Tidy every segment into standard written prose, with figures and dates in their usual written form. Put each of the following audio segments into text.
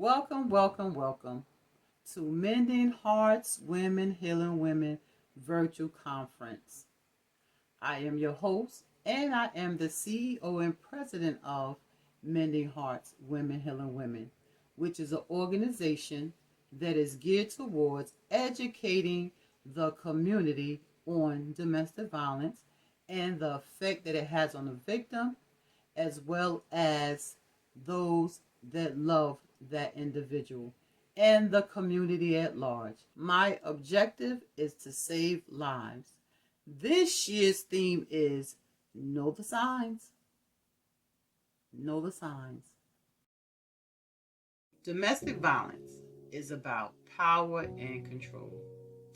Welcome, welcome, welcome to Mending Hearts Women Healing Women Virtual Conference. I am your host, and I am the CEO and president of Mending Hearts Women Healing Women, which is an organization that is geared towards educating the community on domestic violence and the effect that it has on the victim, as well as those that love that individual and the community at large. My objective is to save lives. This year's theme is Know the Signs. Know the Signs. Domestic violence is about power and control.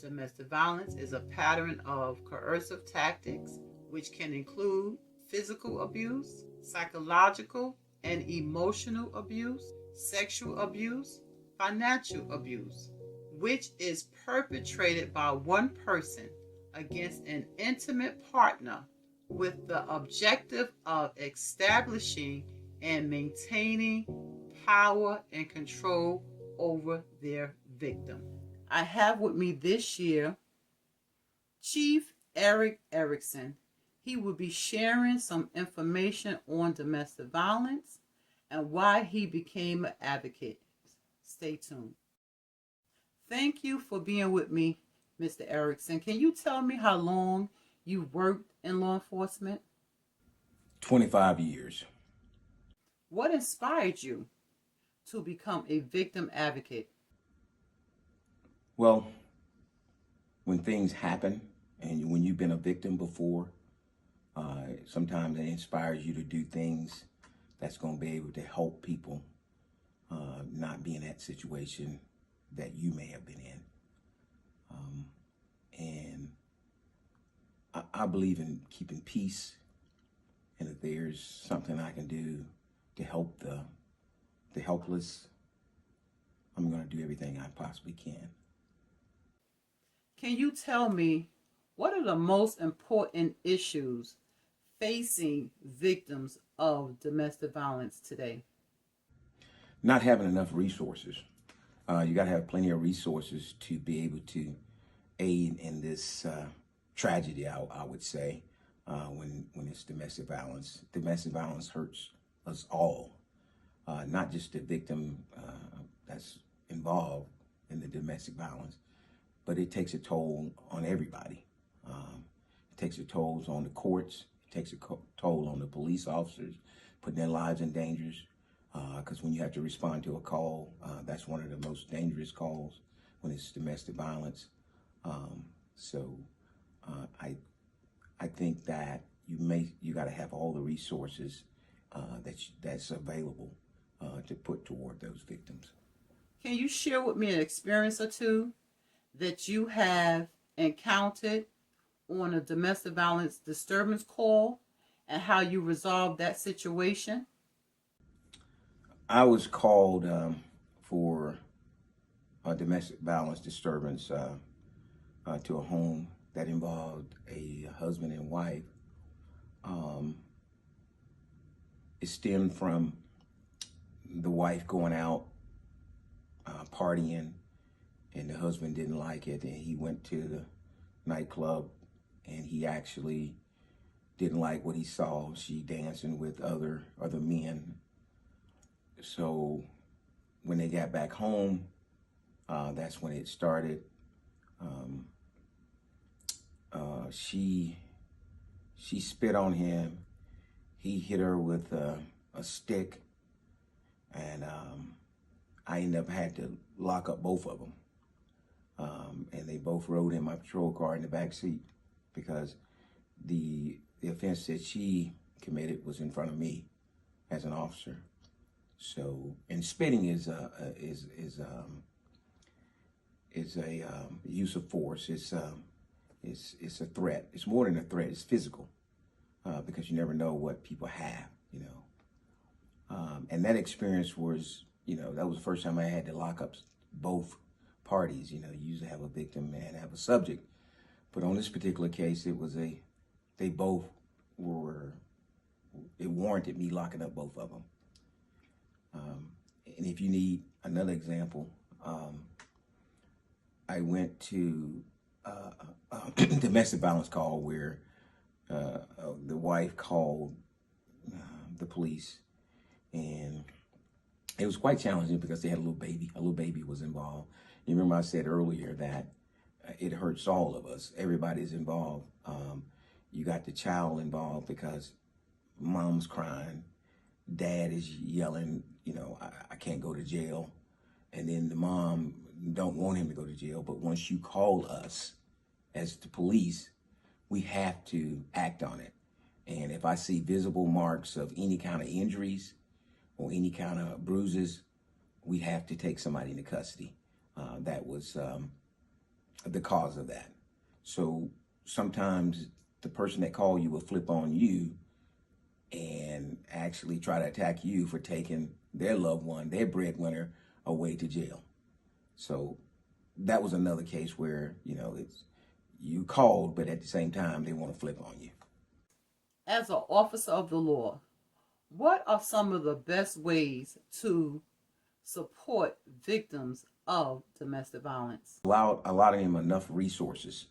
Domestic violence is a pattern of coercive tactics, which can include physical abuse, psychological and emotional abuse, sexual abuse, financial abuse, which is perpetrated by one person against an intimate partner with the objective of establishing and maintaining power and control over their victim. I have with me this year Chief Erickson. He will be sharing some information on domestic violence and why he became an advocate. Stay tuned. Thank you for being with me, Mr. Erickson. Can you tell me how long you worked in law enforcement? 25 years. What inspired you to become a victim advocate? Well, when things happen and when you've been a victim before, sometimes it inspires you to do things that's going to be able to help people not be in that situation that you may have been in. And I believe in keeping peace, and if there's something I can do to help the helpless, I'm going to do everything I possibly can. Can you tell me what are the most important issues facing victims of domestic violence today? Not having enough resources. You got to have plenty of resources to be able to aid in this tragedy, I would say, when it's domestic violence. Domestic violence hurts us all, not just the victim that's involved in the domestic violence, but it takes a toll on everybody. It takes a toll on the courts. It takes a toll on the police officers, putting their lives in danger. Because when you have to respond to a call, that's one of the most dangerous calls when it's domestic violence. So I think that you got to have all the resources that's available to put toward those victims. Can you share with me an experience or two that you have encountered on a domestic violence disturbance call and how you resolved that situation? I was called for a domestic violence disturbance to a home that involved a husband and wife. It stemmed from the wife going out partying, and the husband didn't like it, and he went to the nightclub, and he actually didn't like what he saw. She dancing with other men. So when they got back home, that's when it started. She spit on him. He hit her with a stick, and I ended up had to lock up both of them. And they both rode in my patrol car in the back seat because the offense that she committed was in front of me as an officer. So, and spitting is a use of force. It's a threat. It's more than a threat. It's physical because you never know what people have, you know. And that experience was, that was the first time I had to lock up both parties. You usually have a victim and have a subject, but on this particular case, they both were. It warranted me locking up both of them. And if you need another example, I went to domestic violence call where the wife called the police, and it was quite challenging because they had a little baby. A little baby was involved. You remember I said earlier that it hurts all of us. Everybody's involved. You got the child involved because mom's crying, dad is yelling, I can't go to jail. And then the mom don't want him to go to jail. But once you call us as the police, we have to act on it. And if I see visible marks of any kind of injuries or any kind of bruises, we have to take somebody into custody. That was the cause of that. So sometimes the person that called you will flip on you and actually try to attack you for taking their loved one, their breadwinner, away to jail. So that was another case where, it's you called, but at the same time, they want to flip on you. As an officer of the law, what are some of the best ways to support victims of domestic violence? Allowing them enough resources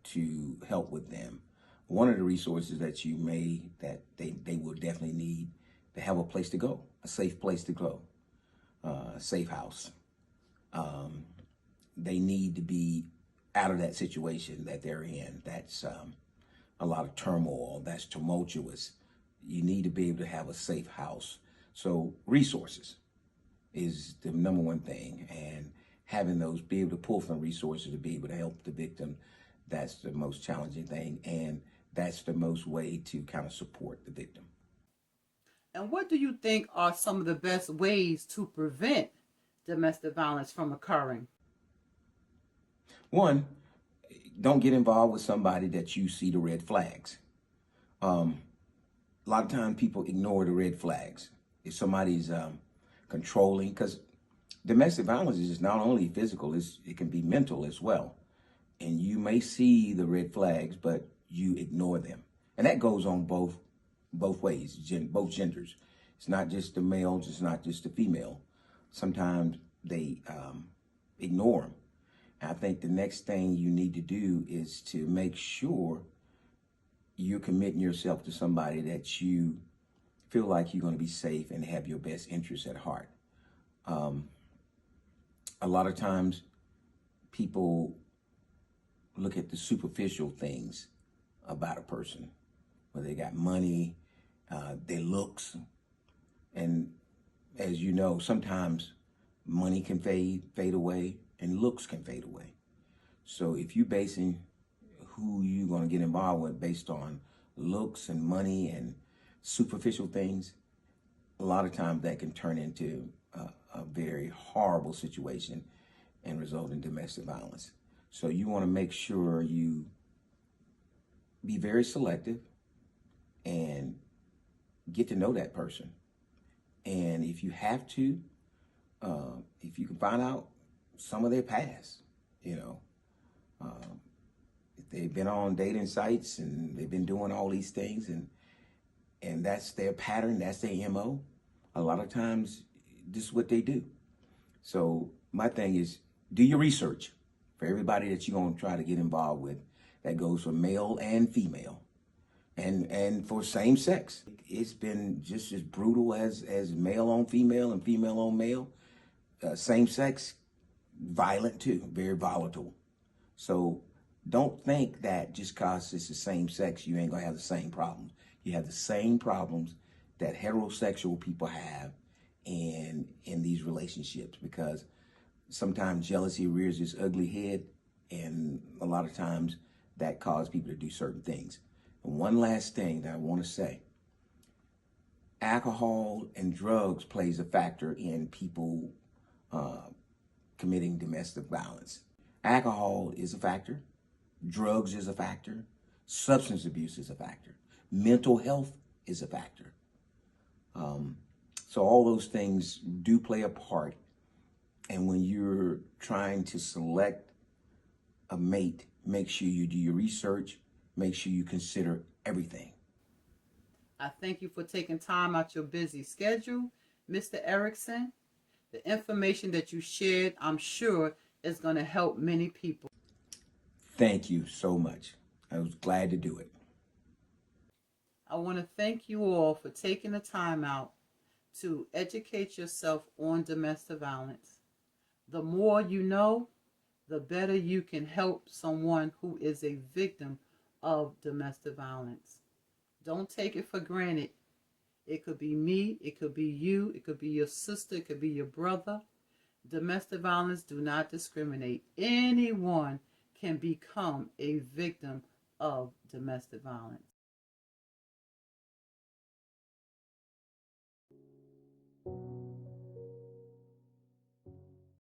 to help with them. One of the resources that they will definitely need to have a place to go, a safe place to go, a safe house. They need to be out of that situation that they're in. That's a lot of turmoil. That's tumultuous. You need to be able to have a safe house. So resources is the number one thing, and having those, be able to pull from resources to be able to help the victim, that's the most challenging thing, and that's the most way to kind of support the victim. And what do you think are some of the best ways to prevent domestic violence from occurring? One, don't get involved with somebody that you see the red flags. A lot of times people ignore the red flags. If somebody's controlling, because domestic violence is just not only physical, it can be mental as well. And you may see the red flags, but you ignore them. And that goes on both ways, both genders. It's not just the males, it's not just the female. Sometimes they ignore them. I think the next thing you need to do is to make sure you're committing yourself to somebody that you feel like you're going to be safe and have your best interests at heart. A lot of times people look at the superficial things about a person, whether they got money, their looks. And as you know, sometimes money can fade away, and looks can fade away. So if you're basing who you're going to get involved with based on looks and money and superficial things, a lot of times that can turn into a very horrible situation and result in domestic violence. So you want to make sure you be very selective and get to know that person. And if you have to, if you can find out some of their past, if they've been on dating sites and they've been doing all these things and that's their pattern, that's their MO, a lot of times this is what they do. So my thing is, do your research for everybody that you're going to try to get involved with. That goes for male and female, and for same sex. It's been just as brutal as male on female and female on male. Same sex, violent too, very volatile. So don't think that just because it's the same sex, you ain't gonna have the same problems. You have the same problems that heterosexual people have in these relationships, because sometimes jealousy rears its ugly head, and a lot of times that causes people to do certain things. And one last thing that I want to say, alcohol and drugs plays a factor in people committing domestic violence. Alcohol is a factor, drugs is a factor, substance abuse is a factor, mental health is a factor. So all those things do play a part. And when you're trying to select a mate, make sure you do your research, make sure you consider everything. I thank you for taking time out your busy schedule Mr. Erickson, the information that you shared, I'm sure, is going to help many people. Thank you so much. I was glad to do it. I want to thank you all for taking the time out to educate yourself on domestic violence. The more you know, the better you can help someone who is a victim of domestic violence. Don't take it for granted. It could be me, it could be you, it could be your sister, it could be your brother. Domestic violence do not discriminate. Anyone can become a victim of domestic violence.